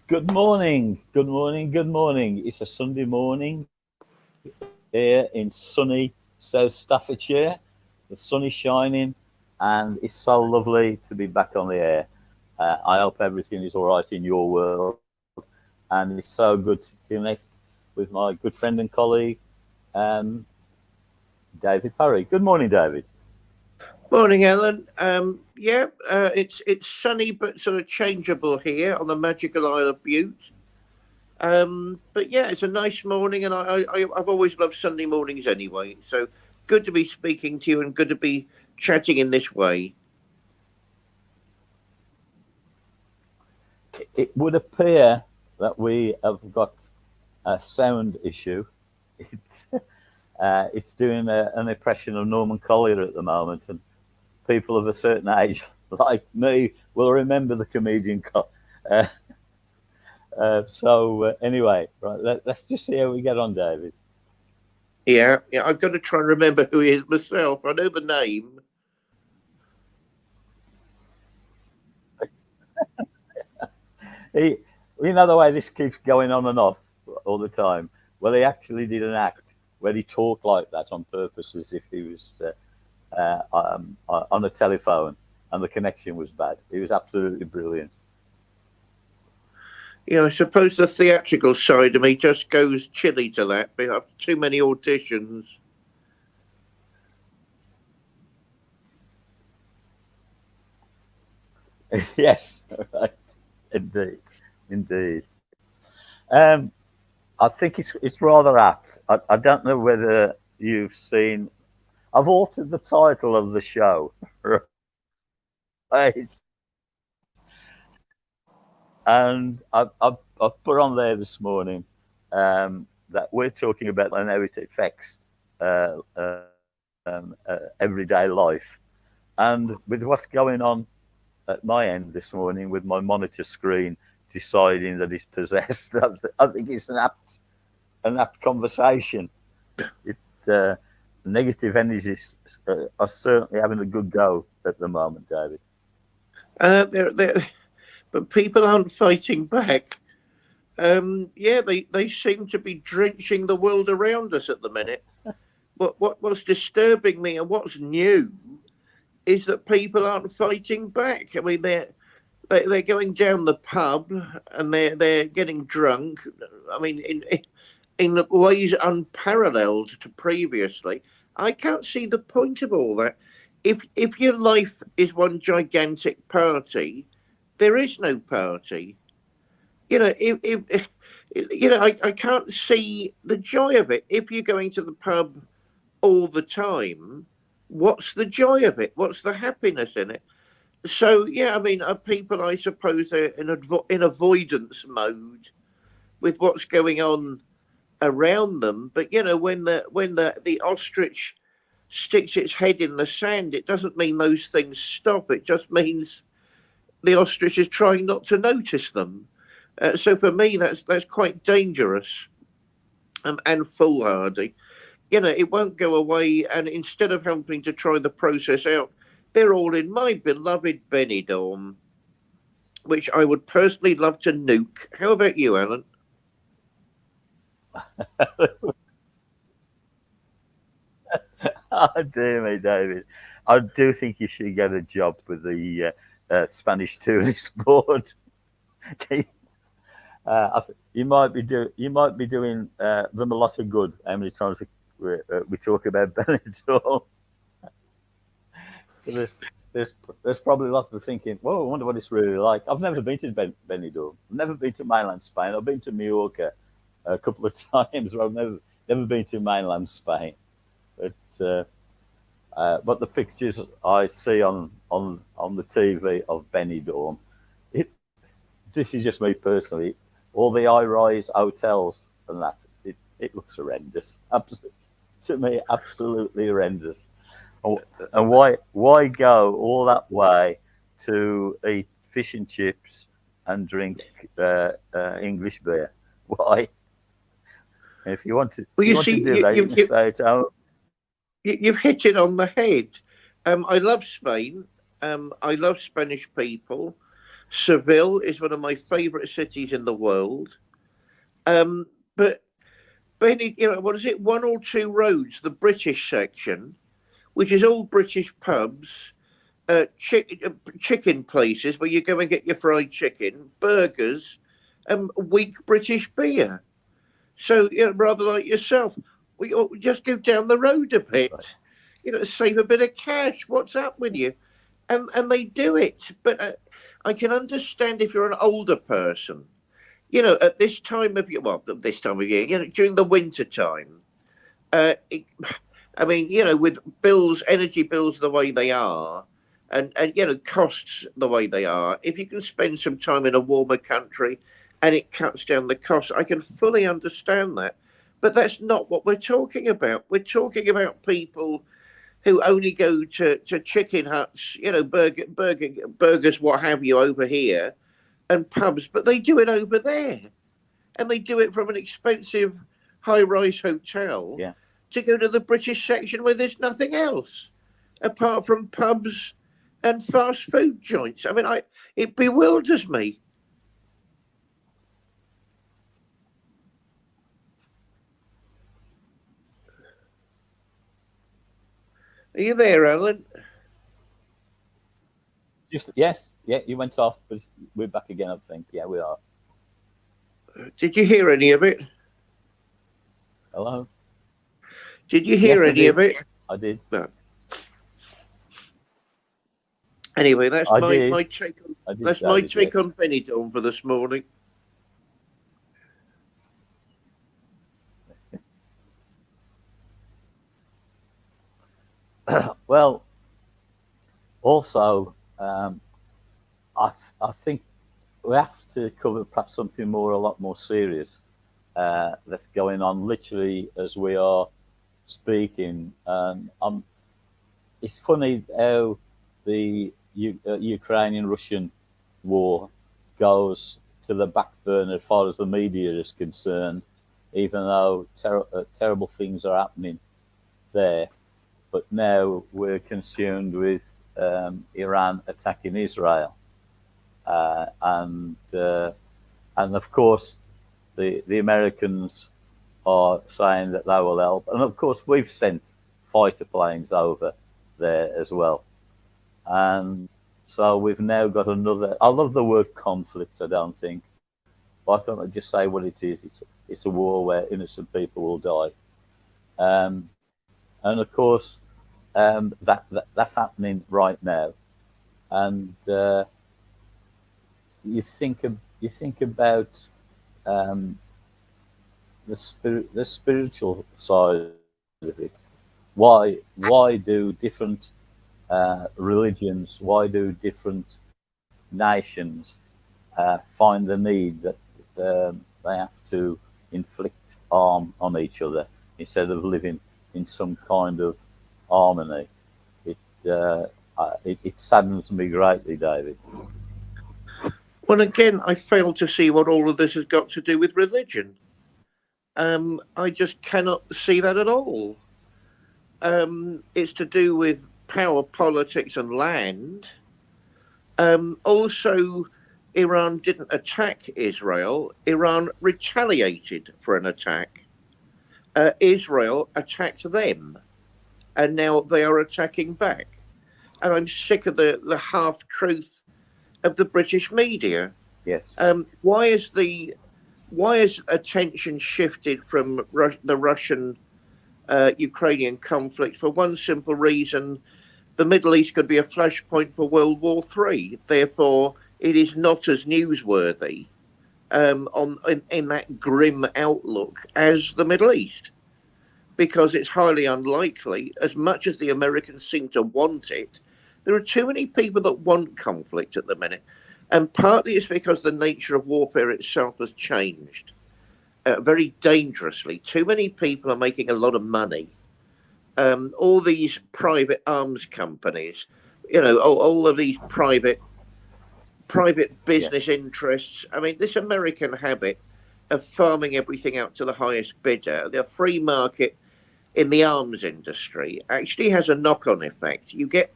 Good morning, good morning, good morning. It's a Sunday morning here in sunny South Staffordshire. The sun is shining and it's so lovely to be back on the air. I hope everything is all right in your world, and it's so good to connect with my good friend and colleague, um, David Parry. Good morning, David. Morning, Alan. It's sunny but sort of changeable here on the magical Isle of Bute. But yeah, it's a nice morning, and I've always loved Sunday mornings anyway. So good to be speaking to you, and good to be chatting in this way. It would appear that we have got a sound issue. It, it's doing an impression of Norman Collier at the moment, and people of a certain age, like me, will remember the comedian. Uh, anyway, right, let's just see how we get on, David. Yeah, I've got to try and remember who he is myself. I know the name. He, you know the way this keeps going on and off all the time. Well, he actually did an act where he talked like that on purpose, as if he was on a telephone, and the connection was bad. He was absolutely brilliant. I suppose the theatrical side of me just goes chilly to that. But after too many auditions. Yes, right, indeed, indeed. Um, I think it's rather apt. I don't know whether you've seen. I've altered the title of the show, right? And I've put on there this morning that we're talking about and how it affects everyday life. And with what's going on at my end this morning with my monitor screen deciding that it's possessed, I think it's an apt conversation. It Negative energies are certainly having a good go at the moment, David. They're, but people aren't fighting back. They seem to be drenching the world around us at the minute. What's disturbing me and what's new is that people aren't fighting back. I mean, they're going down the pub and they're getting drunk. I mean, in ways unparalleled to previously. I can't see the point of all that. If your life is one gigantic party, there is no party. If I can't see the joy of it. If you're going to the pub all the time, what's the joy of it? What's the happiness in it? So yeah, I mean, people, I suppose, they're in avoidance mode with what's going on around them. But when the ostrich sticks its head in the sand, it doesn't mean those things stop. It just means the ostrich is trying not to notice them. So for me, that's quite dangerous and foolhardy. It won't go away. And instead of helping to try the process out, they're all in my beloved Benidorm, which I would personally love to nuke. How about you, Alan? Oh, dear me, David. I do think you should get a job with the Spanish Tourist Board. You might be doing them a lot of good. How many times we talk about Benidorm? there's, there's probably lots of thinking. Well, I wonder what it's really like. I've never been to Benidorm. I've never been to mainland Spain. I've been to Mallorca a couple of times, but I've never been to mainland Spain. But the pictures I see on the TV of Benidorm, it this is just me personally. All the high-rise hotels and that, it looks horrendous. To me, absolutely horrendous. And why go all that way to eat fish and chips and drink English beer? Why? If you want to, if Well, you you want to see, do that, you can stay at home. you've hit it on the head. I love Spain. I love Spanish people. Seville is one of my favourite cities in the world. But Benny, what is it? One or two roads, the British section, which is all British pubs, chicken places where you go and get your fried chicken, burgers, and weak British beer. So, rather like yourself, we just go down the road a bit, save a bit of cash. What's up with you? And they do it. But I can understand if you're an older person, at this time of year, during the winter time, with energy bills the way they are, and costs the way they are, if you can spend some time in a warmer country and it cuts down the costs, I can fully understand that. But that's not what we're talking about. We're talking about people who only go to chicken huts, burgers, what have you, over here, and pubs, but they do it over there. And they do it from an expensive high-rise hotel to go to the British section where there's nothing else apart from pubs and fast food joints. I mean, it bewilders me. Are you there, Alan? Yes, you went off, but we're back again, I think. Yeah, we are. Did you hear any of it? Hello? Did you hear any of it? I did. No. Anyway, that's my take on my take on Benidorm for this morning. Well, also, I think we have to cover perhaps something a lot more serious that's going on literally as we are speaking. It's funny how the Ukrainian-Russian war goes to the back burner as far as the media is concerned, even though terrible things are happening there. But now we're consumed with Iran attacking Israel, and of course the Americans are saying that they will help, and of course we've sent fighter planes over there as well, and so we've now got another. I love the word conflict. I don't think. Why can't I just say what it is? It's a war where innocent people will die, and of course. That's happening right now, and you think about the spiritual side of it. Why do different religions? Why do different nations find the need that they have to inflict harm on each other instead of living in some kind of harmony? It saddens me greatly, David. Well, again, I fail to see what all of this has got to do with religion. I just cannot see that at all. It's to do with power, politics, and land. Also, Iran didn't attack Israel. Iran retaliated for an attack. Israel attacked them. And now they are attacking back. And I'm sick of the half-truth of the British media. Yes. Why is attention shifted from the Russian Ukrainian conflict? For one simple reason: the Middle East could be a flashpoint for World War III. Therefore, it is not as newsworthy in that grim outlook as the Middle East, because it's highly unlikely. As much as the Americans seem to want it, there are too many people that want conflict at the minute. And partly it's because the nature of warfare itself has changed very dangerously. Too many people are making a lot of money. All these private arms companies, all of these private business interests. I mean, this American habit of farming everything out to the highest bidder, the free market in the arms industry, actually has a knock-on effect. You get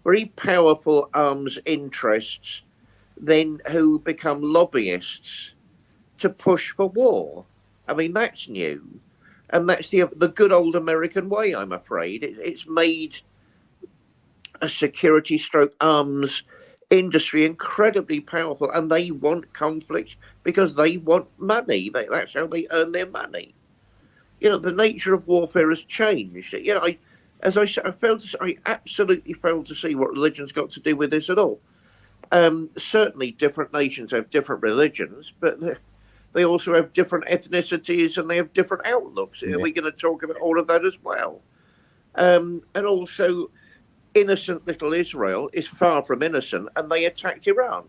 very powerful arms interests then who become lobbyists to push for war. I mean, that's new. And that's the good old American way, I'm afraid. It's made a security stroke arms industry incredibly powerful, and they want conflict because they want money. That's how they earn their money. The nature of warfare has changed. As I said, I absolutely failed to see what religion's got to do with this at all. Certainly, different nations have different religions, but they also have different ethnicities and they have different outlooks. Yeah. We're going to talk about all of that as well. And also, innocent little Israel is far from innocent, and they attacked Iran.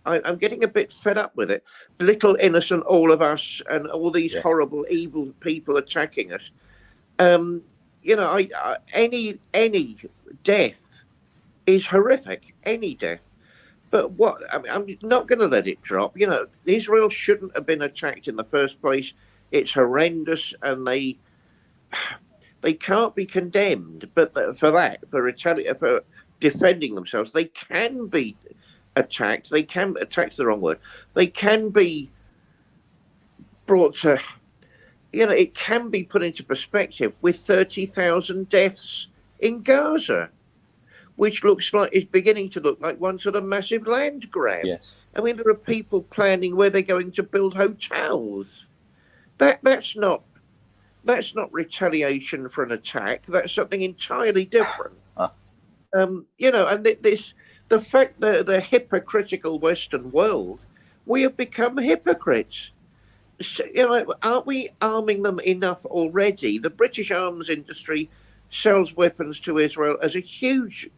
I'm getting a bit fed up with it. Little innocent, all of us, and all these horrible, evil people attacking us. Any death is horrific. Any death. But I'm not going to let it drop. Israel shouldn't have been attacked in the first place. It's horrendous, and they can't be condemned. But for defending themselves, they can be attacked. They can attack's the wrong word. They can be brought to. It can be put into perspective with 30,000 deaths in Gaza, which is beginning to look like one sort of massive land grab. Yes. I mean, there are people planning where they're going to build hotels. That's not retaliation for an attack. That's something entirely different. And the fact that the hypocritical Western world, we have become hypocrites. So, aren't we arming them enough already? The British arms industry sells weapons to Israel as a huge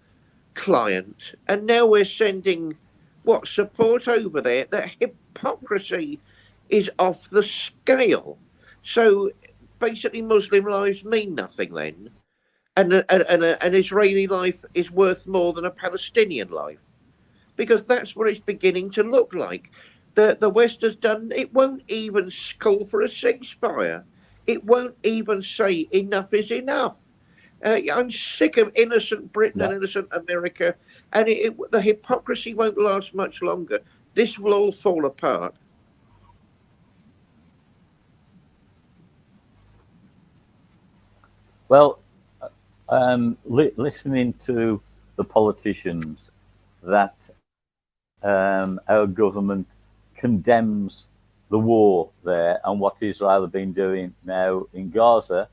client, and now we're sending support over there. That hypocrisy is off the scale. So basically, Muslim lives mean nothing then, and an Israeli life is worth more than a Palestinian life, because that's what it's beginning to look like. The West has done. It won't even call for a ceasefire. It won't even say enough is enough. I'm sick of innocent Britain and innocent America, and the hypocrisy won't last much longer. This will all fall apart. Well, listening to the politicians, that our government condemns the war there and what Israel have been doing now in Gaza.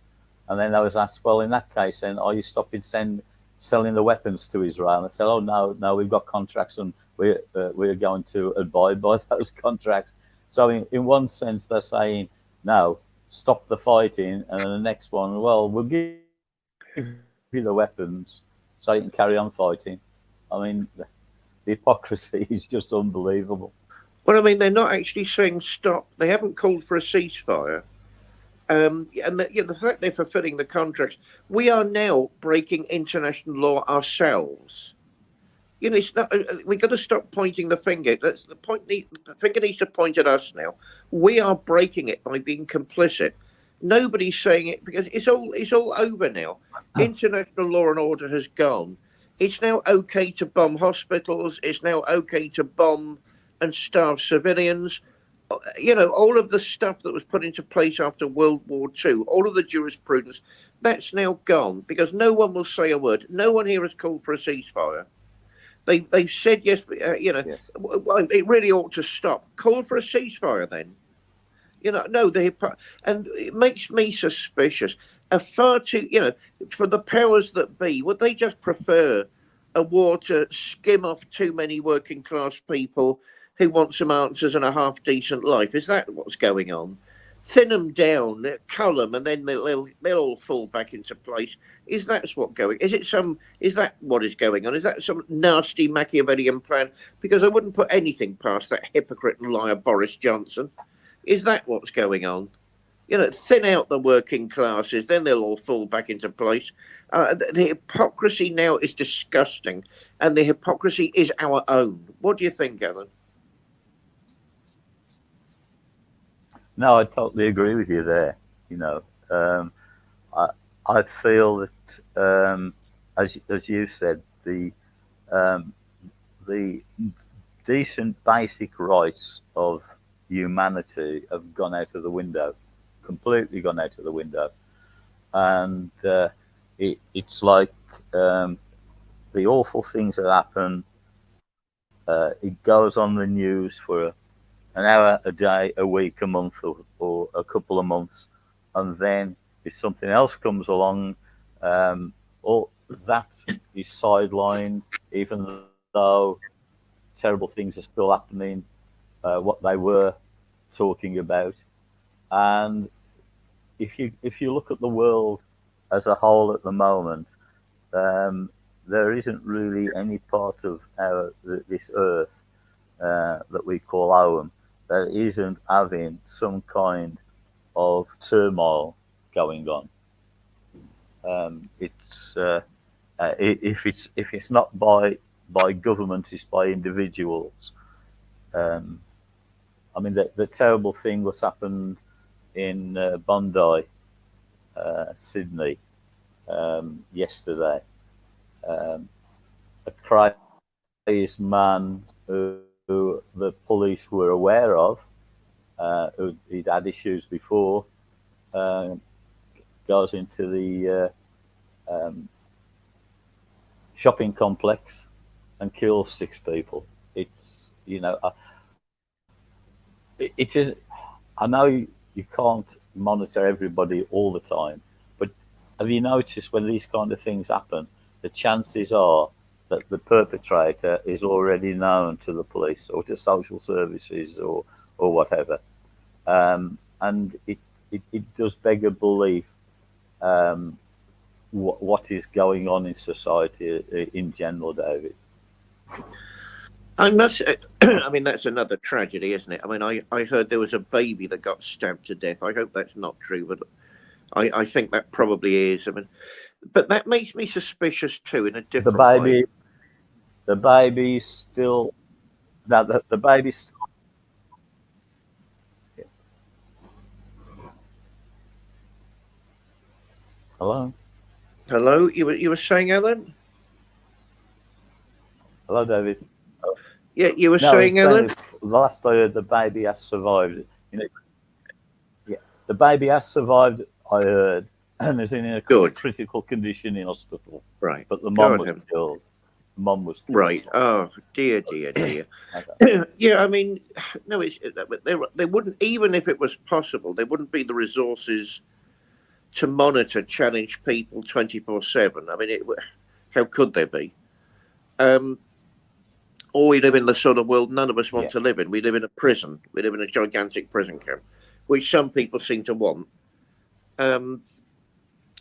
And then I was asked, well, in that case, then are you stopping selling the weapons to Israel? And I said, oh, no, we've got contracts and we're going to abide by those contracts. So in one sense, they're saying, no, stop the fighting. And then the next one, well, we'll give you the weapons so you can carry on fighting. I mean, the hypocrisy is just unbelievable. Well, I mean, they're not actually saying stop. They haven't called for a ceasefire. And the fact they're fulfilling the contracts, we are now breaking international law ourselves. It's not. We've got to stop pointing the finger. That's the point. The finger needs to point at us now. We are breaking it by being complicit. Nobody's saying it because it's all over now. International law and order has gone. It's now okay to bomb hospitals. It's now okay to bomb and starve civilians. All of the stuff that was put into place after World War II, all of the jurisprudence, that's now gone because no one will say a word. No one here has called for a ceasefire. They've said yes, Yes. Well, it really ought to stop. Call for a ceasefire then. No, and it makes me suspicious. Far too, for the powers that be, would they just prefer a war to skim off too many working class people who want some answers and a half decent life? Is that what's going on? Thin them down, cull them, and then they'll all fall back into place. Is that what going? Is that what is going on? Is that some nasty Machiavellian plan? Because I wouldn't put anything past that hypocrite and liar Boris Johnson. Is that what's going on? Thin out the working classes, then they'll all fall back into place. The hypocrisy now is disgusting, and the hypocrisy is our own. What do you think, Alan? No, I totally agree with you there. I feel that, as you said, the decent basic rights of humanity have gone out of the window, completely gone out of the window. And it's like the awful things that happen. It goes on the news for an hour a day, a week, a month, or a couple of months, and then if something else comes along, all that is sidelined, even though terrible things are still happening. What they were talking about, and if you look at the world as a whole at the moment, um, there isn't really any part of this earth that we call home that isn't having some kind of turmoil going on. It's if it's not by governments, it's by individuals. Um, I mean, the terrible thing was happened in Bondi, Sydney, yesterday. Um, a crazed man who the police were aware of, who he'd had issues before, uh, goes into the shopping complex and kills 6 people. It's it is. I know you can't monitor everybody all the time, but have you noticed when these kind of things happen, the chances are that the perpetrator is already known to the police or to social services or whatever, and it does beg a belief what is going on in society in general, David. I must. I mean, that's another tragedy, isn't it? I mean, I heard there was a baby that got stabbed to death. I hope that's not true, but I think that probably is. I mean, but that makes me suspicious too in a The different way. baby, the baby's still now the baby's still, hello, Hello, you were saying, Alan? hello, David. Yeah, you were No, saying, it's saying Alan. if last I heard the baby has survived. You know, yeah, the baby has survived. I heard, and is in a Good. critical condition in hospital. Right. But the mum God was heaven. killed. The mum was killed. Right. Oh dear, dear, dear. Okay. Yeah, I mean, no, there wouldn't, even if it was possible, there wouldn't be the resources to monitor challenged people 24/7. I mean, how could there be? Um, or we live in the sort of world none of us want Yeah. to live in. We live in a prison. We live in a gigantic prison camp, which some people seem to want. Um,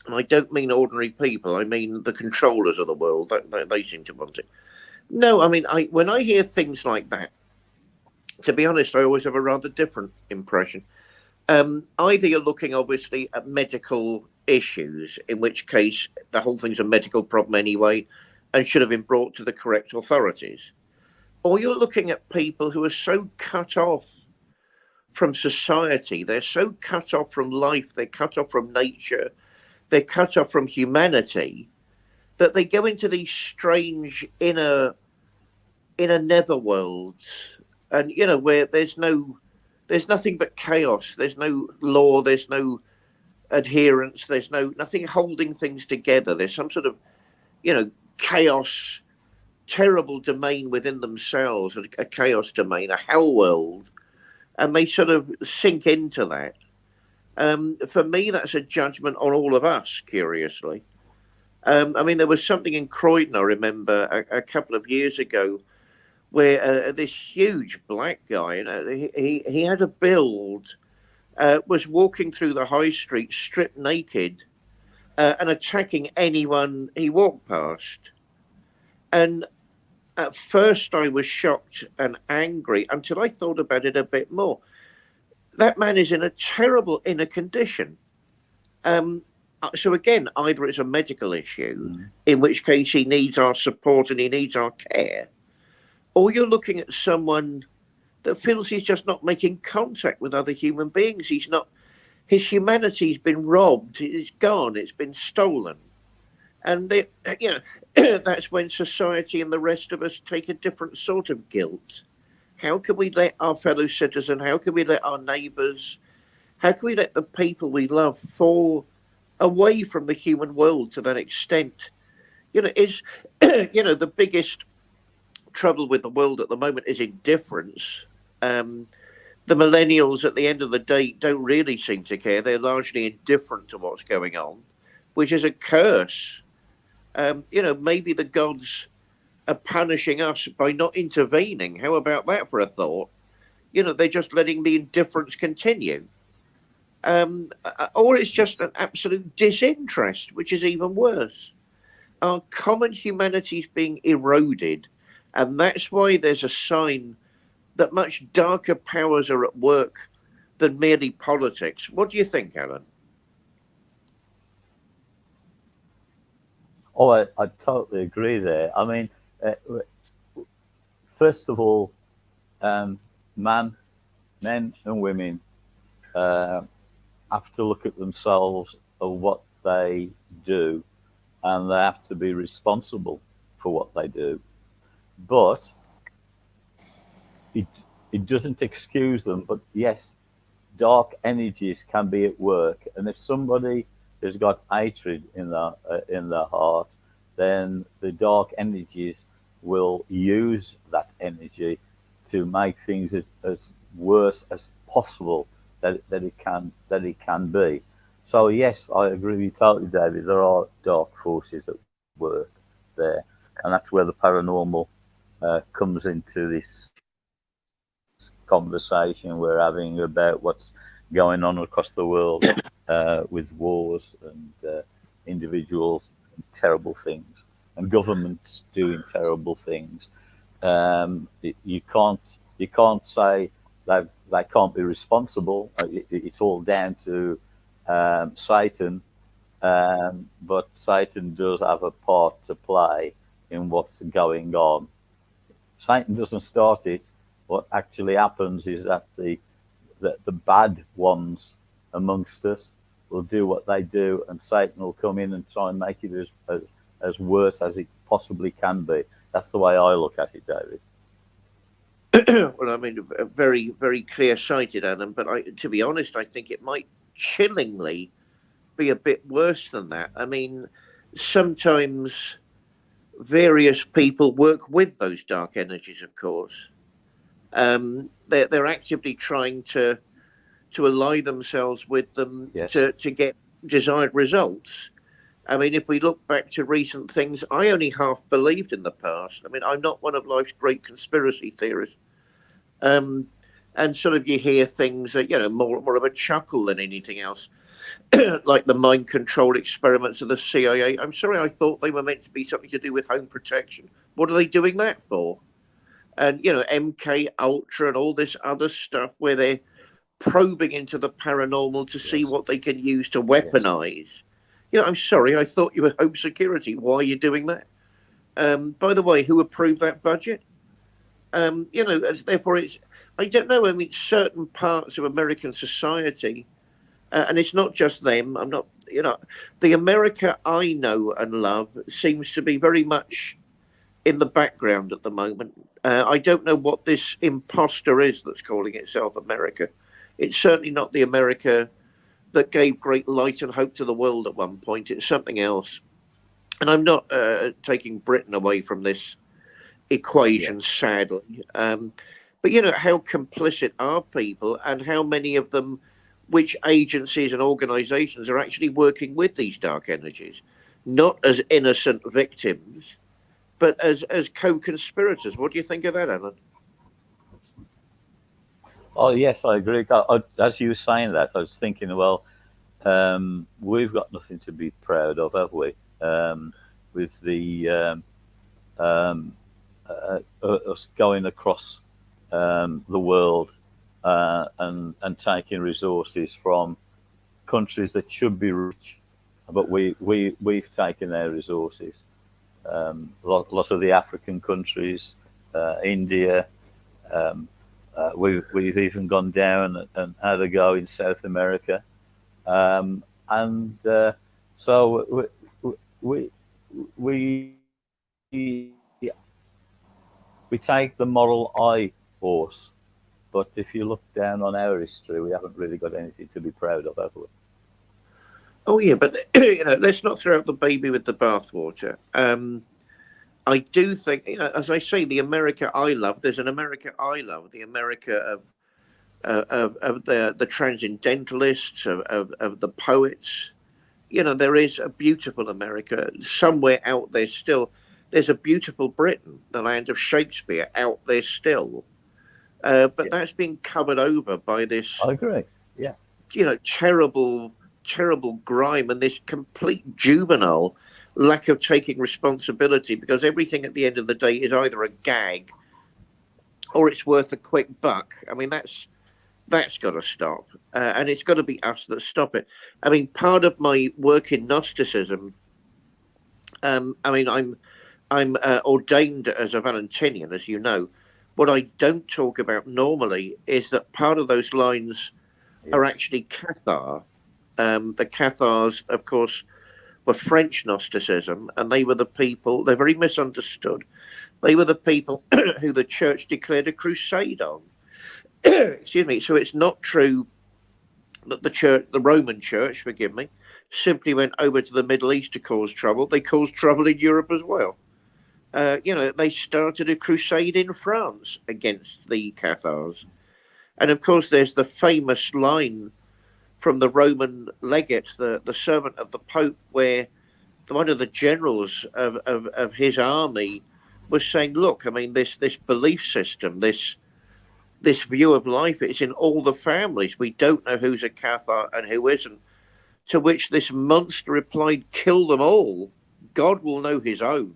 and I don't mean ordinary people. I mean the controllers of the world. They seem to want it. No, I mean, when I hear things like that, to be honest, I always have a rather different impression. Either you're looking obviously at medical issues, in which case the whole thing's a medical problem anyway, and should have been brought to the correct authorities, or you're looking at people who are so cut off from society, they're so cut off from life, they're cut off from nature, they're cut off from humanity, that they go into these strange inner netherworld, and where there's nothing but chaos. There's no law. There's no adherence. There's nothing holding things together. There's some sort of chaos, terrible domain within themselves, a chaos domain, a hell world, and they sort of sink into that. For me, that's a judgment on all of us. Curiously, I mean, there was something in Croydon I remember a couple of years ago where this huge black guy, he had a build, was walking through the high street stripped naked, and attacking anyone he walked past. And at first I was shocked and angry until I thought about it a bit more. That man is in a terrible inner condition. So again, either it's a medical issue, in which case he needs our support and he needs our care, or you're looking at someone that feels he's just not making contact with other human beings. His humanity's been robbed. It's gone. It's been stolen. And that's when society and the rest of us take a different sort of guilt. How can we let our fellow citizen, how can we let our neighbours, how can we let the people we love fall away from the human world to that extent? Is the biggest trouble with the world at the moment is indifference. The millennials, at the end of the day, don't really seem to care. They're largely indifferent to what's going on, which is a curse. Maybe the gods are punishing us by not intervening. How about that for a thought? They're just letting the indifference continue. Or it's just an absolute disinterest, which is even worse. Our common humanity is being eroded, and that's why there's a sign that much darker powers are at work than merely politics. What do you think, Alan? Oh, I totally agree there. I mean, uh, first of all, um, man, men and women uh, have to look at themselves and what they do, and they have to be responsible for what they do. But it it doesn't excuse them. But yes, dark energies can be at work, and if somebody has got hatred in their heart, then the dark energies will use that energy to make things as worse as possible that it can be. So yes, I agree with you totally, David. There are dark forces at work there, and that's where the paranormal comes into this conversation we're having about what's going on across the world with wars and individuals doing terrible things and governments doing terrible things. You can't say they can't be responsible. It's all down to Satan, but Satan does have a part to play in what's going on. Satan doesn't start it. What actually happens is that the bad ones amongst us will do what they do, and Satan will come in and try and make it as worse as it possibly can be. That's the way I look at it, David. Well, I mean, very, very clear sighted, Alan, but to be honest, I think it might chillingly be a bit worse than that. I mean, sometimes various people work with those dark energies, of course. They're actively trying to ally themselves with them Yes. to get desired results. I mean, if we look back to recent things, I only half believed in the past. I mean, I'm not one of life's great conspiracy theorists. Um, and sort of you hear things that, more of a chuckle than anything else, like the mind control experiments of the CIA. I'm sorry, I thought they were meant to be something to do with home protection. What are they doing that for? And, MK Ultra and all this other stuff where they're probing into the paranormal to see Yes. what they can use to Yes. weaponize. I'm sorry, I thought you were home security. Why are you doing that? By the way, who approved that budget? Therefore, I don't know. I mean, certain parts of American society, and it's not just them. I'm not, the America I know and love seems to be very much in the background at the moment. I don't know what this imposter is that's calling itself America. It's certainly not the America that gave great light and hope to the world at one point. It's something else. And I'm not taking Britain away from this Yes. equation, sadly. But how complicit are people, and how many of them, which agencies and organizations are actually working with these dark energies, not as innocent victims, but as co-conspirators? What do you think of that, Alan? Oh yes, I agree. As you were saying that, I was thinking, well, we've got nothing to be proud of, have we? With the um, us going across the world and taking resources from countries that should be rich, but we've taken their resources. Lot of the African countries, India. Um, we've even gone down and had a go in South America, and so we we we take the moral eye horse. But if you look down on our history, we haven't really got anything to be proud of, have we? Oh yeah, but let's not throw out the baby with the bathwater. I do think, as I say, the America I love. There's an America I love, the America of the transcendentalists, of the poets. There is a beautiful America somewhere out there still. There's a beautiful Britain, the land of Shakespeare, out there still. But that's been covered over by this, I agree. Yeah. Terrible, terrible grime and this complete juvenile lack of taking responsibility, because everything at the end of the day is either a gag or it's worth a quick buck. I mean, that's got to stop, and it's got to be us that stop it. I mean, part of my work in Gnosticism, I'm ordained as a Valentinian, as you know. What I don't talk about normally is that part of those lines are actually Cathar. The Cathars, of course, were French Gnosticism, and they were the people, they're very misunderstood. They were the people who the church declared a crusade on. Excuse me. So it's not true that the Roman Church, forgive me, simply went over to the Middle East to cause trouble. They caused trouble in Europe as well. They started a crusade in France against the Cathars. And of course, there's the famous line from the Roman legate, the servant of the Pope, where one of the generals of his army was saying, look, I mean, this belief system, this view of life, it's in all the families. We don't know who's a Cathar and who isn't. To which this monster replied, kill them all. God will know his own.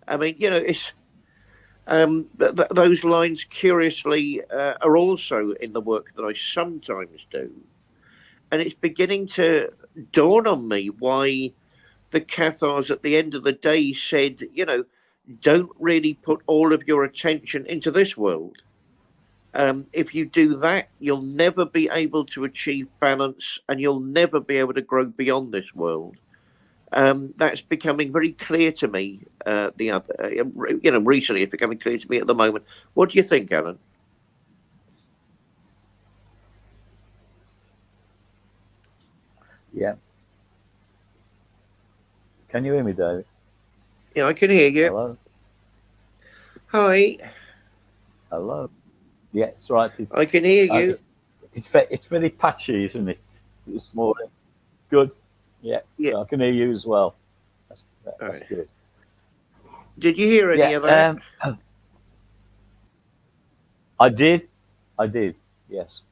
I mean, it's those lines, curiously, are also in the work that I sometimes do. And it's beginning to dawn on me why the Cathars at the end of the day said, don't really put all of your attention into this world. If you do that, you'll never be able to achieve balance, and you'll never be able to grow beyond this world. That's becoming very clear to me. Recently, it's becoming clear to me at the moment. What do you think, Alan? Yeah. Can you hear me, David? Yeah, I can hear you. Hello. Hi. Hello. Yeah, it's right. I can hear you. It's very patchy, isn't it? This morning. Good. Yeah. So I can hear you as well. That's right. Good. Did you hear any of that? I did. Yes.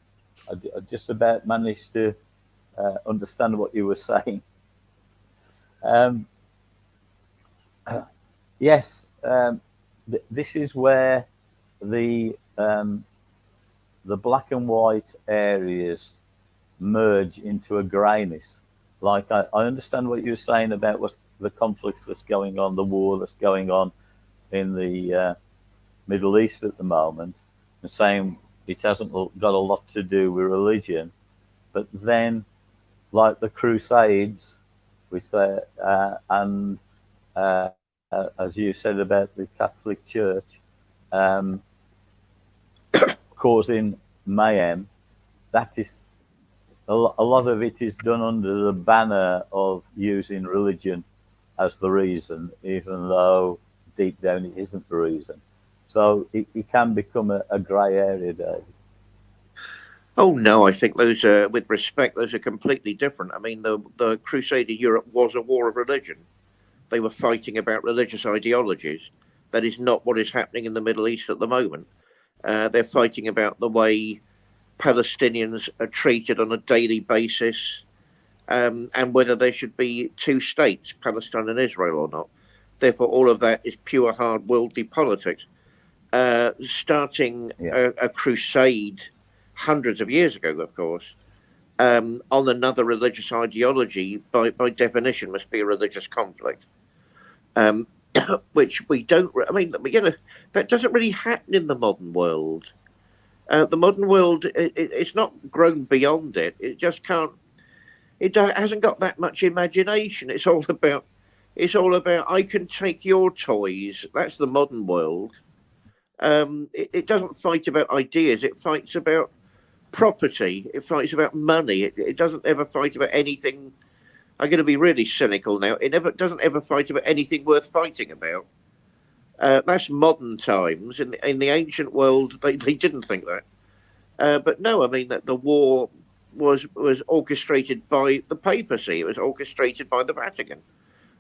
I just about managed to understand what you were saying. Yes. This is where the black and white areas merge into a greyness. Like I understand what you're saying about what's the conflict that's going on, the war that's going on in the Middle East at the moment, and saying it hasn't got a lot to do with religion. But then, like the Crusades, which and as you said about the Catholic Church, causing mayhem, that is a lot of it is done under the banner of using religion as the reason, even though deep down it isn't the reason. So it can become a grey area, Dave. Oh no, I think those are, with respect, those are completely different. I mean, the Crusade in Europe was a war of religion. They were fighting about religious ideologies. That is not what is happening in the Middle East at the moment. They're fighting about the way Palestinians are treated on a daily basis, and whether there should be two states, Palestine and Israel, or not. Therefore, all of that is pure hard worldly politics. Starting a crusade hundreds of years ago, of course, on another religious ideology, by definition, must be a religious conflict. Which we don't. I mean, that doesn't really happen in the modern world. The modern world, it's not grown beyond it. It just can't. It hasn't got that much imagination. It's all about. I can take your toys. That's the modern world. It doesn't fight about ideas. It fights about property. It fights about money. It doesn't ever fight about anything. I'm going to be really cynical now. It never doesn't ever fight about anything worth fighting about. That's modern times. In the ancient world, they didn't think that. But no, I mean that the war was orchestrated by the papacy. It was orchestrated by the Vatican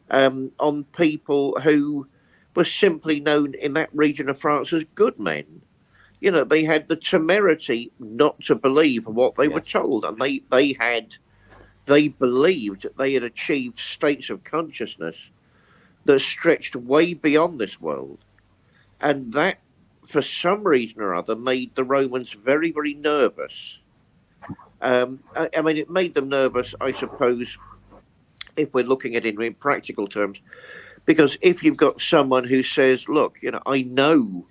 on people who were simply known in that region of France as good men. You know, they had the temerity not to believe what they were told, and they believed that they had achieved states of consciousness that stretched way beyond this world, and that, for some reason or other, made the Romans very, very nervous. I mean, it made them nervous, I suppose, if we're looking at it in practical terms, because if you've got someone who says, "Look, you know, I know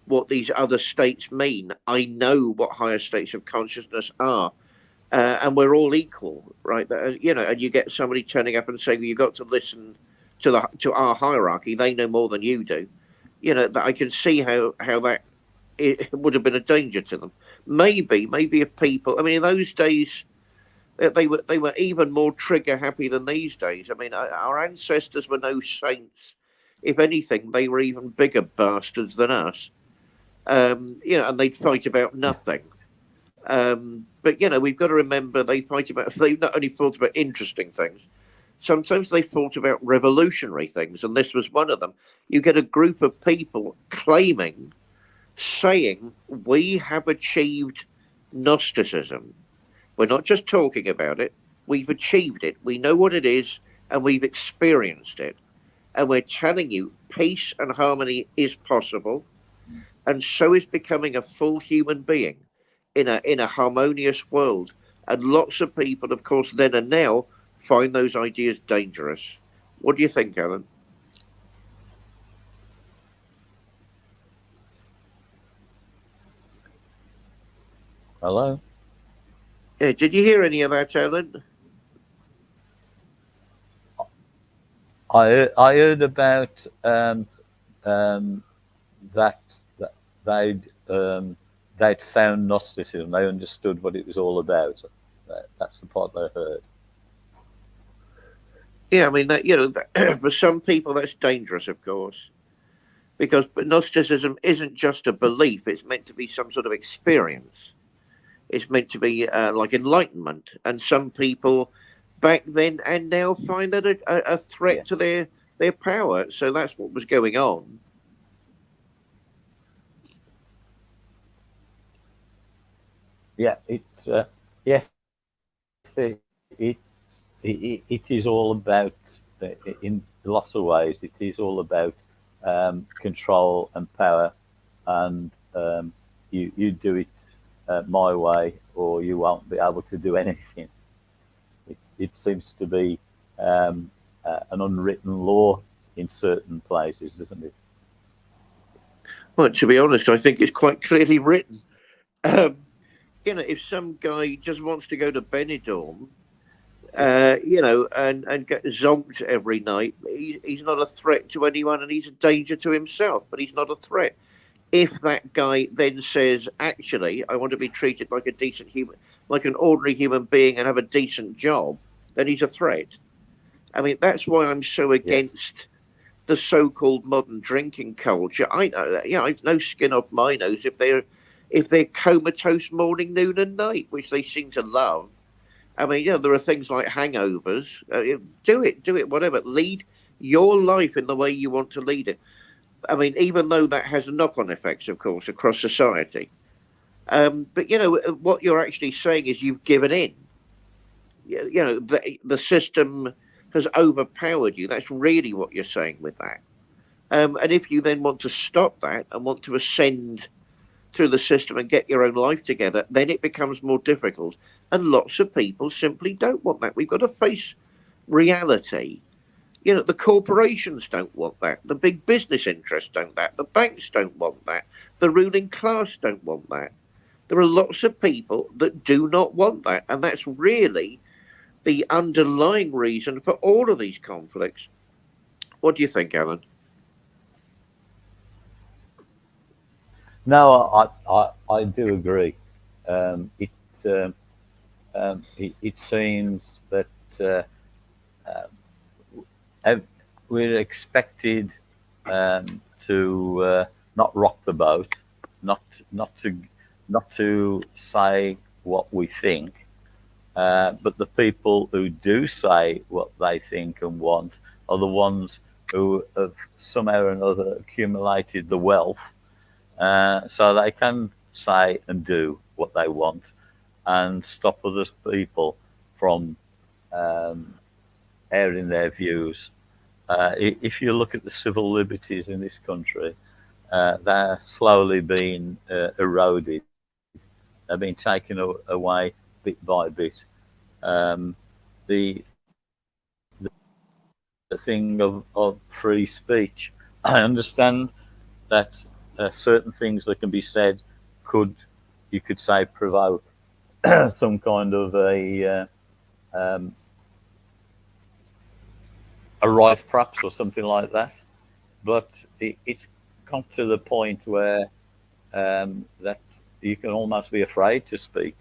what these other states mean. I know what higher states of consciousness are, and we're all equal, right?" You know, and you get somebody turning up and saying, well, "You've got to listen to our hierarchy. They know more than you do." You know, that I can see how that it would have been a danger to them. Maybe if people, I mean, in those days, they were even more trigger happy than these days. I mean, our ancestors were no saints. If anything, they were even bigger bastards than us. You know, and they'd fight about nothing. But you know, we've got to remember they not only fought about interesting things, sometimes they fought about revolutionary things, and this was one of them. You get a group of people saying, we have achieved Gnosticism. We're not just talking about it, we've achieved it. We know what it is, and we've experienced it. And we're telling you peace and harmony is possible, and so is becoming a full human being in a harmonious world. And lots of people, of course, then and now find those ideas dangerous. What do you think, Alan? Hello? Yeah, did you hear any of that, Alan? I heard about that they'd found Gnosticism. They understood what it was all about. That's the part I heard. Yeah, I mean that, you know, for some people that's dangerous, of course, because Gnosticism isn't just a belief; it's meant to be some sort of experience. It's meant to be like enlightenment, and some people back then and now find that a threat to their power. So that's what was going on. Yeah, it's yes, it, it it is all about, in lots of ways, it is all about control and power, and you do it my way, or you won't be able to do anything. It seems to be an unwritten law in certain places, doesn't it? Well, to be honest, I think it's quite clearly written. Um, you know, if some guy just wants to go to Benidorm, you know, and get zonked every night, he's not a threat to anyone, and he's a danger to himself, but he's not a threat. If that guy then says, actually, I want to be treated like a decent human, like an ordinary human being, and have a decent job, then he's a threat. I mean, that's why I'm so Yes. against the so-called modern drinking culture. I know that, yeah, I no skin off my nose if they're comatose morning, noon, and night, which they seem to love. I mean, there are things like hangovers. Do it, whatever. Lead your life in the way you want to lead it. I mean, even though that has knock-on effects, of course, across society. But what you're actually saying is you've given in. The system has overpowered you. That's really what you're saying with that. And if you then want to stop that and want to ascend through the system and get your own life together, then it becomes more difficult. And lots of people simply don't want that. We've got to face reality. The corporations don't want that. The big business interests don't want that. The banks don't want that. The ruling class don't want that. There are lots of people that do not want that. And that's really the underlying reason for all of these conflicts. What do you think, Alan? No, I do agree. It, it seems that uh, we're expected to not rock the boat, not not to not to say what we think, but the people who do say what they think and want are the ones who have somehow or another accumulated the wealth, so they can say and do what they want and stop other people from um, airing their views. If you look at the civil liberties in this country, they're slowly being eroded. They're being taken away bit by bit. Um, the the thing of free speech. I understand that certain things that can be said could, you could say, provoke some kind of um, a right, perhaps, or something like that. But it's come to the point where that you can almost be afraid to speak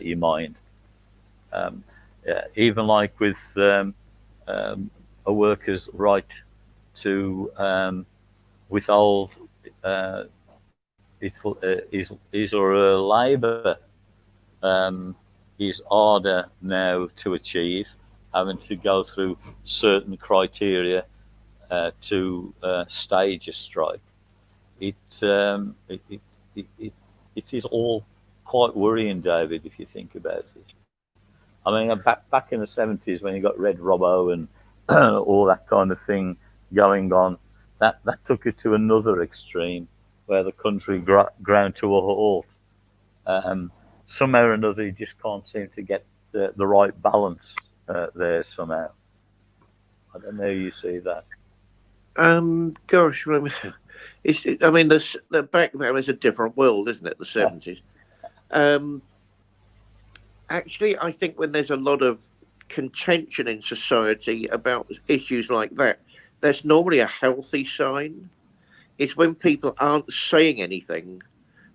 your mind. Um, yeah, even like with um, a worker's right to withhold uh, his or her labour um, is harder now to achieve, having to go through certain criteria to stage a strike. It, um, it, it, it is all quite worrying, David, if you think about it. I mean, back in the 70s when you got Red Robbo and all that kind of thing going on, that took it to another extreme where the country ground to a halt. Um, Somehow or another, you just can't seem to get the right balance there somehow. I don't know how you see that. Gosh, I mean, the back then is a different world, isn't it? The 70s. Um, Actually, I think when there's a lot of contention in society about issues like that, that's normally a healthy sign. It's when people aren't saying anything,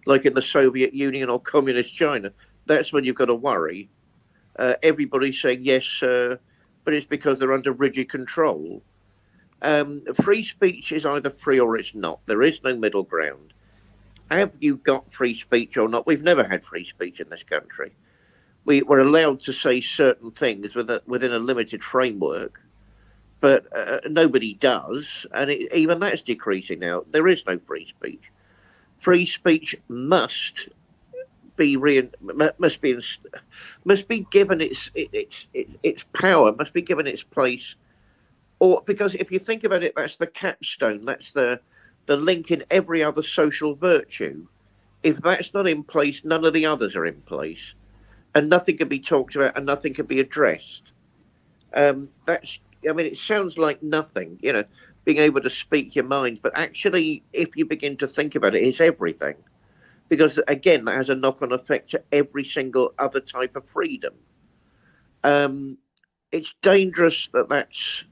like in the Soviet Union or communist China. That's when you've got to worry. Everybody's saying yes, but it's because they're under rigid control. Free speech is either free or it's not. There is no middle ground. Have you got free speech or not? We've never had free speech in this country. We're allowed to say certain things within a limited framework, but nobody does, and even that's decreasing now. There is no free speech. Free speech be re, must be must be given its power, must be given its place, or because if you think about it, that's the capstone, that's the link in every other social virtue. If that's not in place, none of the others are in place, and nothing can be talked about, and nothing can be addressed. That's, I mean, it sounds like nothing, being able to speak your mind, but actually, if you begin to think about it, it's everything. Because again, that has a knock-on effect to every single other type of freedom. Um, it's dangerous that's.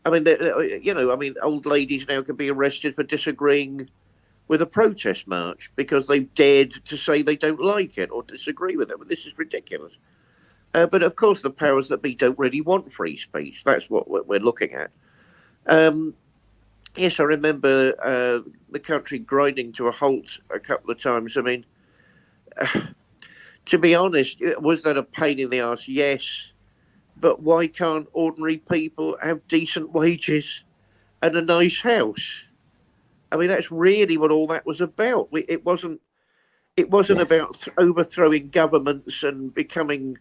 I mean, old ladies now can be arrested for disagreeing with a protest march because they've dared to say they don't like it or disagree with it. But this is ridiculous. But of course, the powers that be don't really want free speech. That's what we're looking at. Um, yes, I remember the country grinding to a halt a couple of times. I mean, to be honest, was that a pain in the ass? Yes. But why can't ordinary people have decent wages and a nice house? I mean, that's really what all that was about. It wasn't. It wasn't Yes. about overthrowing governments and becoming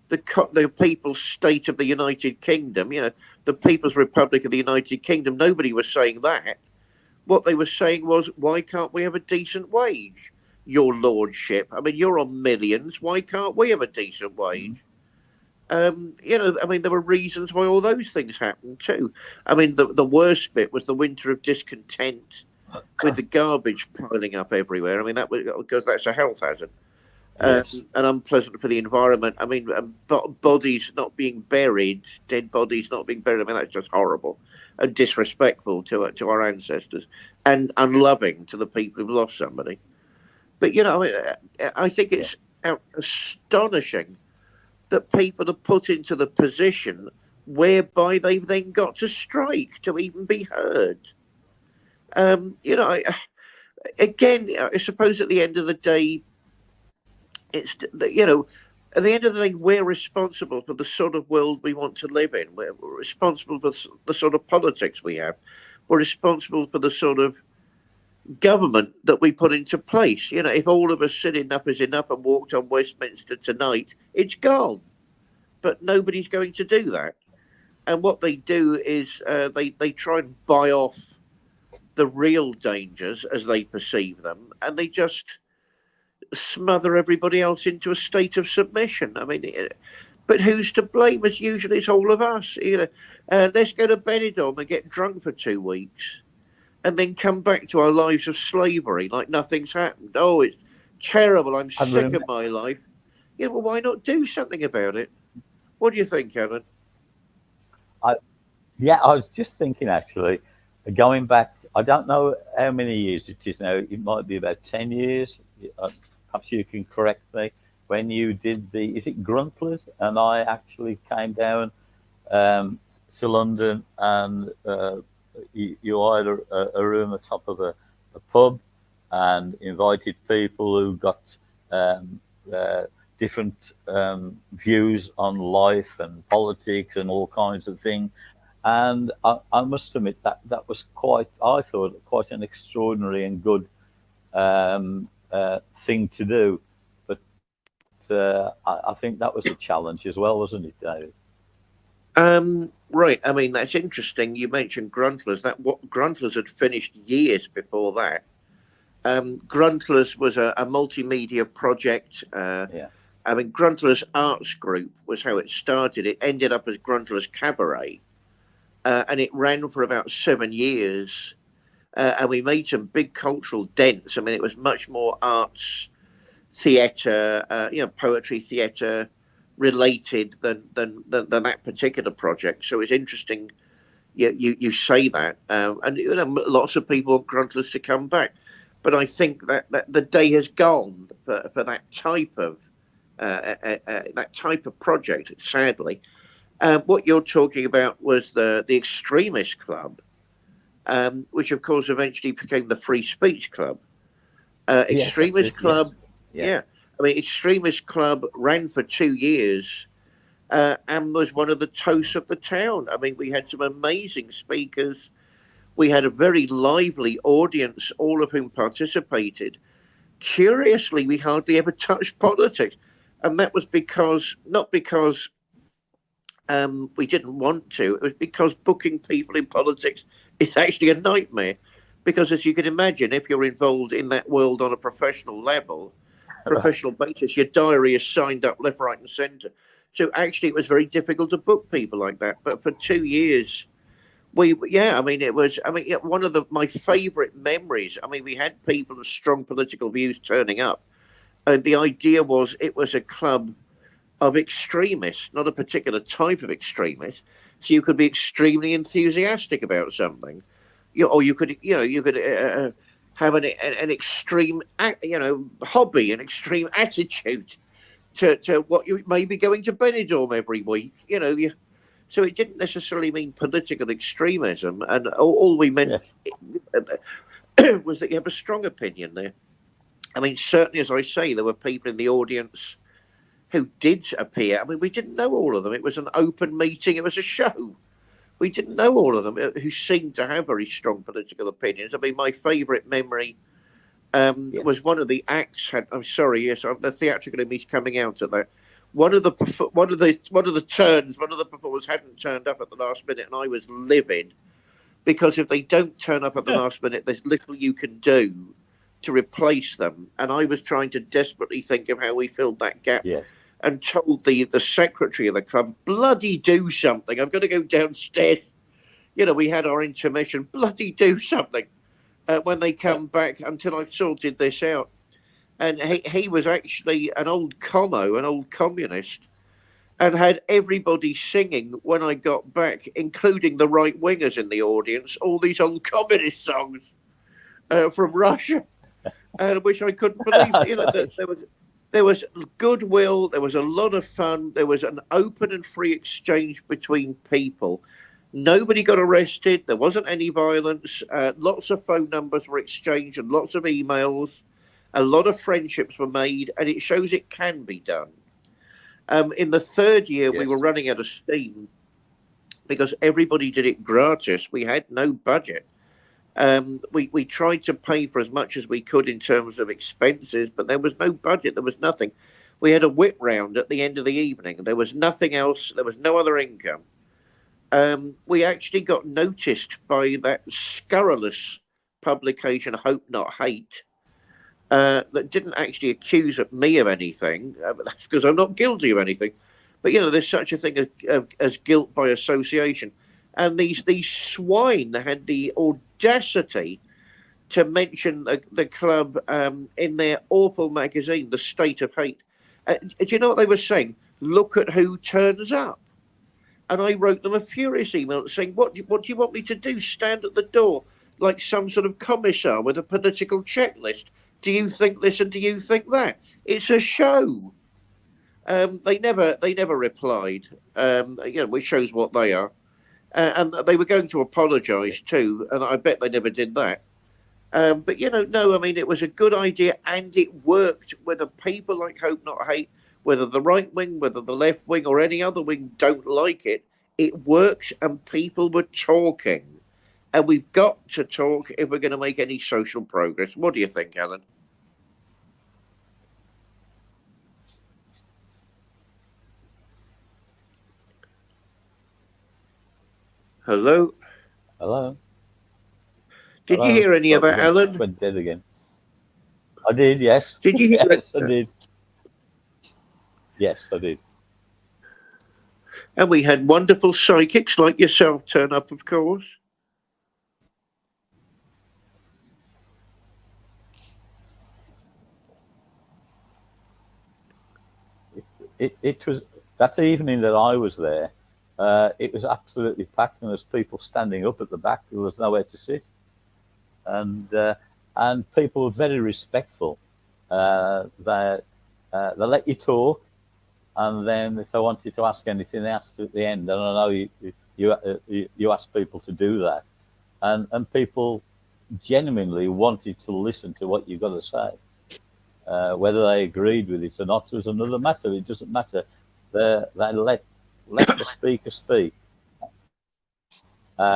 the People's State of the United Kingdom. The People's Republic of the United Kingdom. Nobody was saying that. What they were saying was, why can't we have a decent wage? Your lordship. I mean, you're on millions. Why can't we have a decent wage? I mean, there were reasons why all those things happened too. I mean, the worst bit was the winter of discontent with the garbage piling up everywhere. I mean, that was because that's a health hazard Yes. and unpleasant for the environment. I mean, bodies not being buried, dead bodies not being buried. I mean, that's just horrible and disrespectful to our ancestors and unloving to the people who've lost somebody. But I think Yeah. it's astonishing that people are put into the position whereby they've then got to strike to even be heard. Um, you know, I, Again, I suppose at the end of the day, it's at the end of the day, we're responsible for the sort of world we want to live in. We're responsible for the sort of politics we have. We're responsible for the sort of government that we put into place. If all of us said enough is enough and walked on Westminster tonight, it's gone. But nobody's going to do that. And what they do is they try and buy off the real dangers as they perceive them, and they just smother everybody else into a state of submission. I mean, but who's to blame? As usually, it's all of us. Let's go to Benidorm and get drunk for 2 weeks, and then come back to our lives of slavery like nothing's happened. Oh, it's terrible. I'm sick of my life. Yeah, well, why not do something about it? What do you think, Alan? Yeah, I was just thinking actually, going back, I don't know how many years it is now. It might be about 10 years. Perhaps you can correct me. When you did is it Gruntlers? And I actually came down to London, and you hired a room at the top of a pub and invited people who got different views on life and politics and all kinds of things. And I must admit that was I thought, quite an extraordinary and good thing to do. But I think that was a challenge as well, wasn't it, David? Right. I mean, that's interesting. You mentioned Gruntlers. Gruntlers had finished years before that. Gruntlers was a multimedia project. Yeah. I mean, Gruntlers Arts Group was how it started. It ended up as Gruntlers Cabaret, and it ran for about 7 years. And we made some big cultural dents. I mean, it was much more arts, theatre, poetry, theatre related than that particular project. So it's interesting. You say that, and lots of people want Gruntlers to come back, but I think that the day has gone for that type of project. Sadly, what you're talking about was the Extremist Club, which of course eventually became the Free Speech Club. Yes, that's Extremist it. Yes. Club, Yeah. yeah. I mean, Extremist Club ran for 2 years, and was one of the toasts of the town. I mean, we had some amazing speakers. We had a very lively audience, all of whom participated. Curiously, we hardly ever touched politics, and that was not because we didn't want to. It was because booking people in politics is actually a nightmare. Because as you can imagine, if you're involved in that world on a professional level, professional basis, your diary is signed up left, right, and centre. So actually, it was very difficult to book people like that. But for 2 years, I mean, it was. I mean, one of my favourite memories. I mean, we had people of strong political views turning up, and the idea was it was a club of extremists, not a particular type of extremist. So you could be extremely enthusiastic about something, or you could have an extreme hobby, an extreme attitude to what you may be going to Benidorm every week. So it didn't necessarily mean political extremism, and all we meant was that you have a strong opinion there. I mean, certainly, as I say, there were people in the audience who did appear. I mean, we didn't know all of them. It was an open meeting. It was a show. We didn't know all of them who seemed to have very strong political opinions. I mean, my favourite memory was one of the acts had. I'm sorry, yes, the theatrical image coming out at that. One of the performers hadn't turned up at the last minute, and I was livid because if they don't turn up at the last minute, there's little you can do to replace them. And I was trying to desperately think of how we filled that gap. Yes. And told the secretary of the club, bloody do something. I'm going to go downstairs. We had our intermission. Bloody do something when they come back until I've sorted this out. And he was actually an old communist, and had everybody singing when I got back, including the right wingers in the audience, all these old communist songs from Russia. which I couldn't believe. There was goodwill. There was a lot of fun. There was an open and free exchange between people. Nobody got arrested. There wasn't any violence. Lots of phone numbers were exchanged and lots of emails. A lot of friendships were made, and it shows it can be done. In the third year, we were Yes. running out of steam because everybody did it gratis. We had no budget. We tried to pay for as much as we could in terms of expenses, but there was no budget. There was nothing. We had a whip round at the end of the evening. There was nothing else. There was no other income. We actually got noticed by that scurrilous publication, Hope Not Hate, that didn't actually accuse me of anything. That's because I'm not guilty of anything. But there's such a thing as guilt by association, and these swine had the audacity to mention the club in their awful magazine, The State of Hate. Do you know what they were saying? Look at who turns up. And I wrote them a furious email saying, what do you want me to do? Stand at the door like some sort of commissar with a political checklist? Do you think this and do you think that? It's a show. They never replied, which shows what they are. And they were going to apologise too, and I bet they never did that. But no, I mean, it was a good idea, and it worked. Whether people like Hope Not Hate, whether the right wing, whether the left wing, or any other wing don't like it, it works, and people were talking. And we've got to talk if we're going to make any social progress. What do you think, Alan? Hello? Hello? Did you Hello? hear any of that, Alan? Went dead again. I did, yes. Did you hear Yes, it? I did. Yes, I did. And we had wonderful psychics like yourself turn up, of course. It was that evening that I was there. It was absolutely packed, and there's people standing up at the back. There was nowhere to sit, and people were very respectful. They let you talk, and then if they wanted to ask anything, they asked at the end. And I know you asked people to do that, and people genuinely wanted to listen to what you've got to say. Whether they agreed with it or not was another matter. It doesn't matter. They let the speaker speak,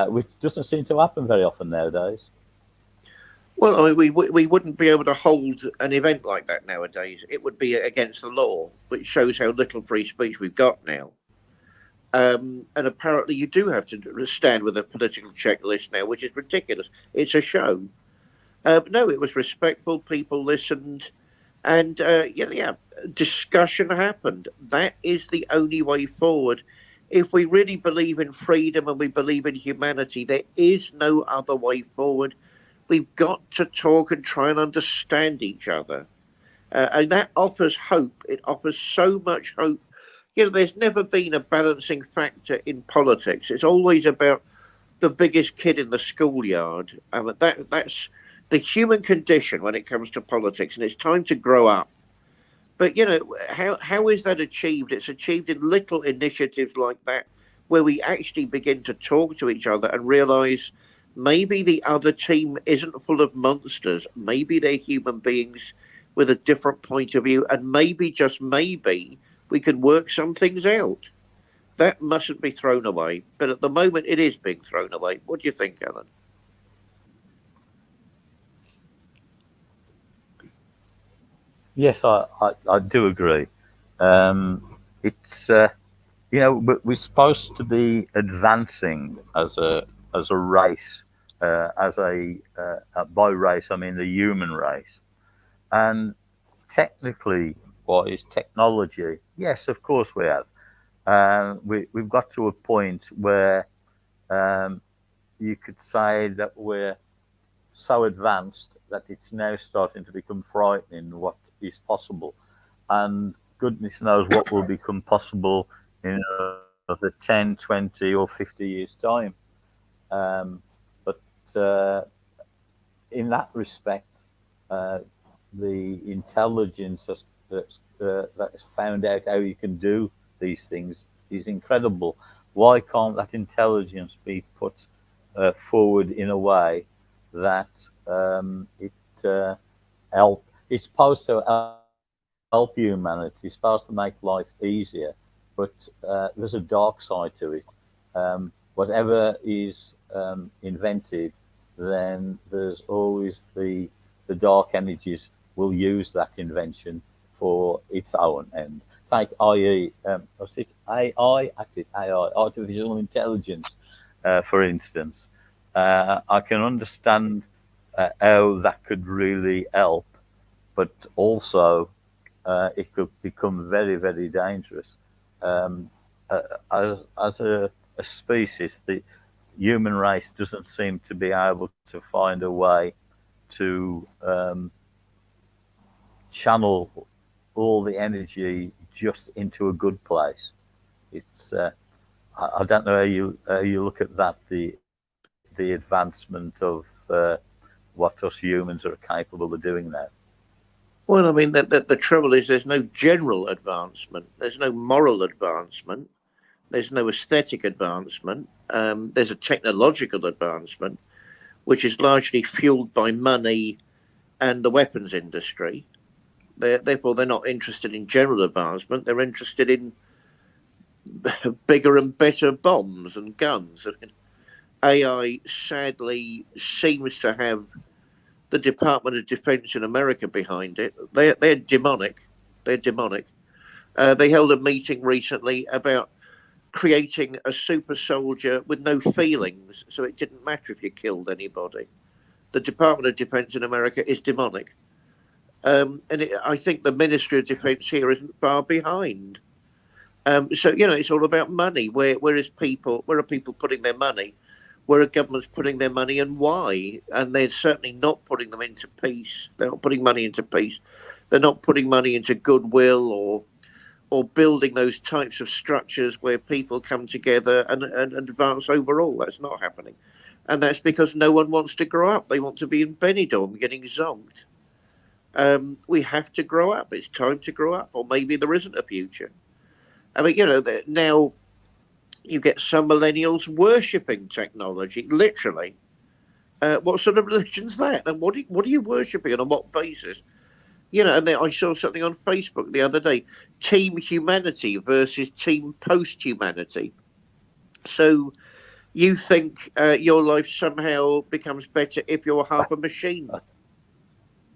which doesn't seem to happen very often nowadays. Well, I mean, we wouldn't be able to hold an event like that nowadays. It would be against the law, which shows how little free speech we've got now. And apparently, you do have to stand with a political checklist now, which is ridiculous. It's a show. No, it was respectful. People listened, and discussion happened. That is the only way forward. If we really believe in freedom and we believe in humanity, there is no other way forward. We've got to talk and try and understand each other. And that offers hope. It offers so much hope. There's never been a balancing factor in politics. It's always about the biggest kid in the schoolyard. That's the human condition when it comes to politics, and it's time to grow up. But how is that achieved? It's achieved in little initiatives like that, where we actually begin to talk to each other and realise maybe the other team isn't full of monsters. Maybe they're human beings with a different point of view, and maybe, just maybe, we can work some things out. That mustn't be thrown away. But at the moment, it is being thrown away. What do you think, Alan? Yes, I do agree. It's we're supposed to be advancing as a race, by race I mean the human race, and technically, what is technology? Yes, of course we have. We've got to a point where you could say that we're so advanced that it's now starting to become frightening what is possible. And goodness knows what will become possible in another 10, 20, or 50 years' time. But in that respect, the intelligence that's found out how you can do these things is incredible. Why can't that intelligence be put forward in a way that it help? It's supposed to help humanity. It's supposed to make life easier, but there's a dark side to it. Whatever is invented, then there's always the dark energies will use that invention for its own end. Take IE, what's it? AI, that's it, AI, artificial intelligence, for instance. I can understand how that could really help, but also it could become very, very dangerous. As a species, the human race doesn't seem to be able to find a way to channel all the energy just into a good place. It's I don't know how you look at that, the advancement of what us humans are capable of doing now. Well, I mean, the trouble is there's no general advancement. There's no moral advancement. There's no aesthetic advancement. There's a technological advancement, which is largely fueled by money and the weapons industry. Therefore, they're not interested in general advancement. They're interested in bigger and better bombs and guns. AI sadly seems to have the Department of Defense in America behind it. They're demonic. They're demonic. They held a meeting recently about creating a super soldier with no feelings, so it didn't matter if you killed anybody. The Department of Defense in America is demonic. I think the Ministry of Defense here isn't far behind. So it's all about money. Where are people putting their money? Where are governments putting their money, and why? And they're certainly not putting them into peace. They're not putting money into peace. They're not putting money into goodwill or building those types of structures where people come together and advance overall. That's not happening. And that's because no one wants to grow up. They want to be in Benidorm getting zonked. We have to grow up. It's time to grow up, or maybe there isn't a future. I mean, now you get some millennials worshipping technology, literally. What sort of religion's that? And what are you worshipping and on what basis? And then I saw something on Facebook the other day: Team Humanity versus Team Post-Humanity. So you think your life somehow becomes better if you're half a machine?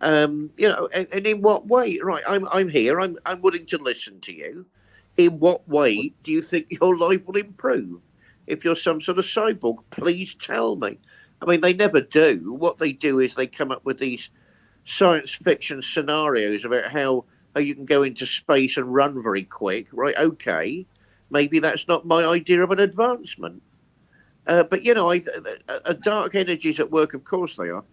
And in what way? Right, I'm here. I'm willing to listen to you. In what way do you think your life will improve? If you're some sort of cyborg, please tell me. I mean, they never do. What they do is they come up with these science fiction scenarios about how you can go into space and run very quick. Right? Okay, maybe that's not my idea of an advancement. But dark energies at work. Of course they are.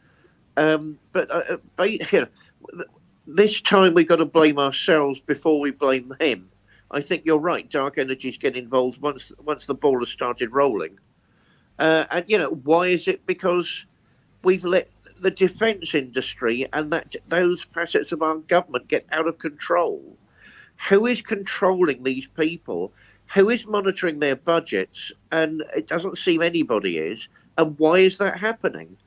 This time we've got to blame ourselves before we blame them. I think you're right. Dark energies get involved once the ball has started rolling. And why is it? Because we've let the defence industry and those facets of our government get out of control. Who is controlling these people? Who is monitoring their budgets? And it doesn't seem anybody is. And why is that happening?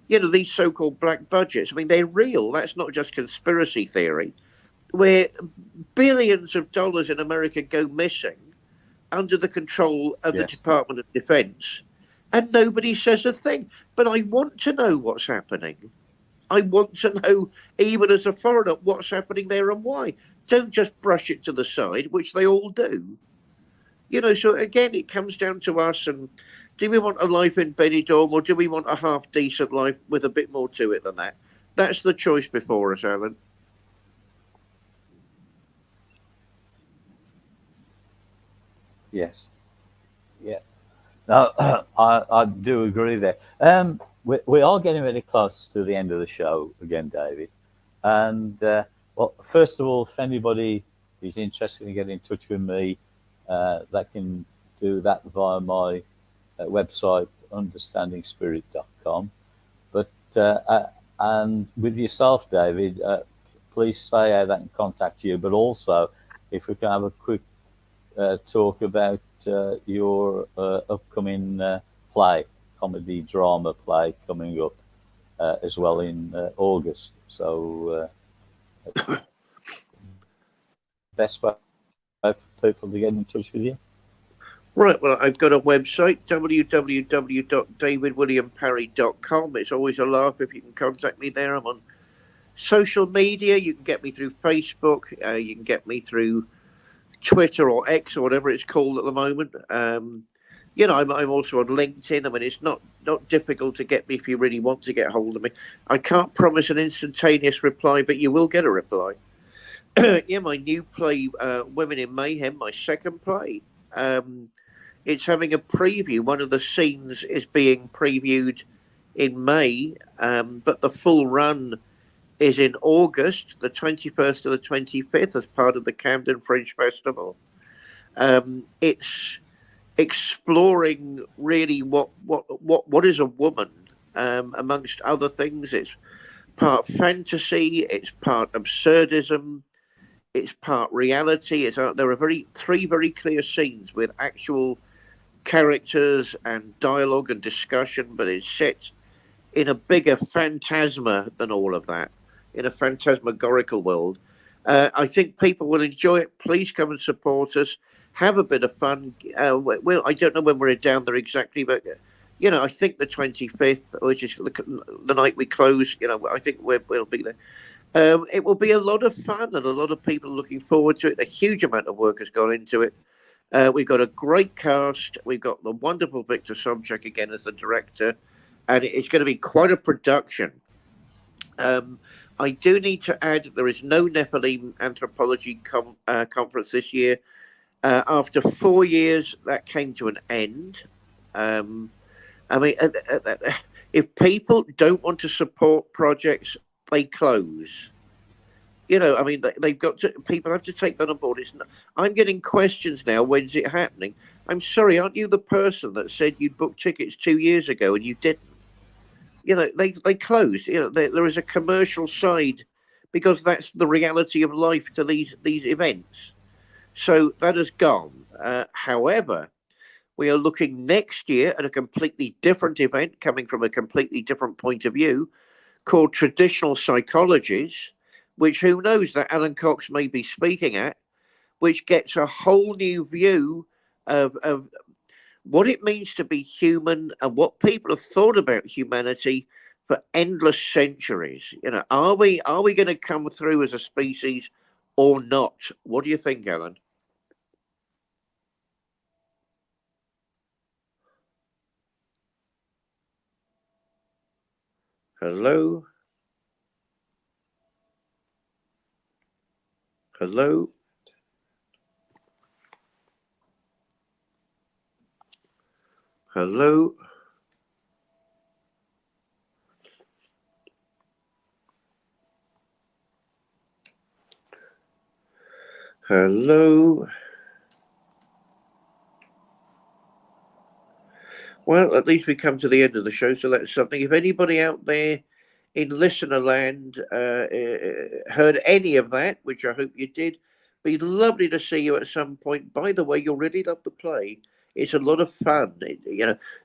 These so-called black budgets, I mean, they're real. That's not just conspiracy theory. Where billions of dollars in America go missing under the control of the Department of Defense, and nobody says a thing. But I want to know what's happening. I want to know, even as a foreigner, what's happening there and why. Don't just brush it to the side, which they all do. So again, it comes down to us. And do we want a life in Benidorm, or do we want a half-decent life with a bit more to it than that? That's the choice before us, Alan. Yes. Yeah. No, I do agree there. We are getting really close to the end of the show again, David. And well, first of all, if anybody is interested in getting in touch with me, they can do that via my website, understandingspirit.com. But And with yourself, David, please say how they can contact you, but also if we can have a quick talk about your upcoming play, comedy drama play coming up as well in August. So, best way for people to get in touch with you? Right, well, I've got a website, www.davidwilliamparry.com. It's always a laugh if you can contact me there. I'm on social media. You can get me through Facebook. You can get me through Twitter or X or whatever it's called at the moment. I'm also on LinkedIn. I mean, it's not difficult to get me if you really want to get hold of me. I can't promise an instantaneous reply, but you will get a reply. Yeah, my new play, Women in Mayhem, my second play. It's having a preview. One of the scenes is being previewed in May, but the full run is in August, the 21st to the 25th, as part of the Camden Fringe Festival. It's exploring really what is a woman, amongst other things. It's part fantasy, it's part absurdism, it's part reality. There are three very clear scenes with actual characters and dialogue and discussion, but it's set in a bigger phantasma than all of that, in a phantasmagorical world. I think people will enjoy it. Please come and support us. Have a bit of fun. Well, I don't know when we're down there exactly, but I think the 25th, which is the night we close. I think we'll be there. It will be a lot of fun, and a lot of people are looking forward to it. A huge amount of work has gone into it. We've got a great cast. We've got the wonderful Victor Sobchak again as the director, and it's going to be quite a production. I do need to add that there is no Nephilim anthropology conference this year. After 4 years, that came to an end. I mean, if people don't want to support projects, they close. I mean, they've got to. People have to take that on board. I'm getting questions now. When's it happening? I'm sorry, aren't you the person that said you'd booked tickets 2 years ago and you didn't? They close. There is a commercial side, because that's the reality of life to these events. So that has gone. However, we are looking next year at a completely different event, coming from a completely different point of view, called Traditional Psychologies, which who knows that Alan Cox may be speaking at, which gets a whole new view of what it means to be human and what people have thought about humanity for endless centuries. Are we going to come through as a species or not? What do you think, Alan? Hello? Hello? Hello? Hello? Well, at least we come to the end of the show, so that's something. If anybody out there in listener land heard any of that, which I hope you did, be lovely to see you at some point. By the way, you'll really love the play. It's a lot of fun.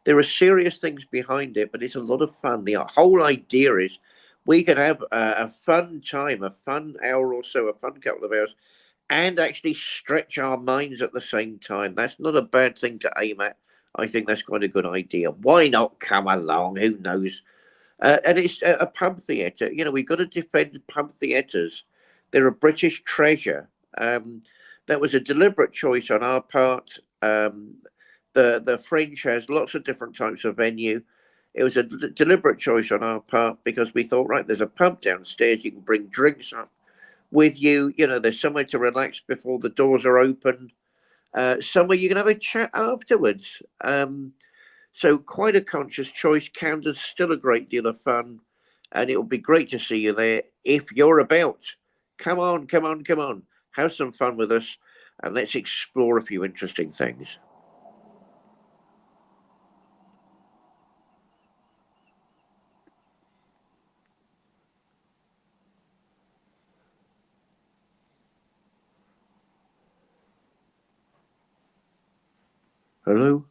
There are serious things behind it, but it's a lot of fun. The whole idea is we can have a fun time, a fun hour or so, a fun couple of hours, and actually stretch our minds at the same time. That's not a bad thing to aim at. I think that's quite a good idea. Why not come along? Who knows? And it's a pub theatre. We've got to defend pub theatres. They're a British treasure. That was a deliberate choice on our part. The Fringe has lots of different types of venue. It was a deliberate choice on our part because we thought, right, there's a pub downstairs. You can bring drinks up with you. There's somewhere to relax before the doors are open. Somewhere you can have a chat afterwards. So quite a conscious choice. Camden's still a great deal of fun, and it will be great to see you there if you're about. Come on, come on, come on. Have some fun with us, and let's explore a few interesting things. Hello?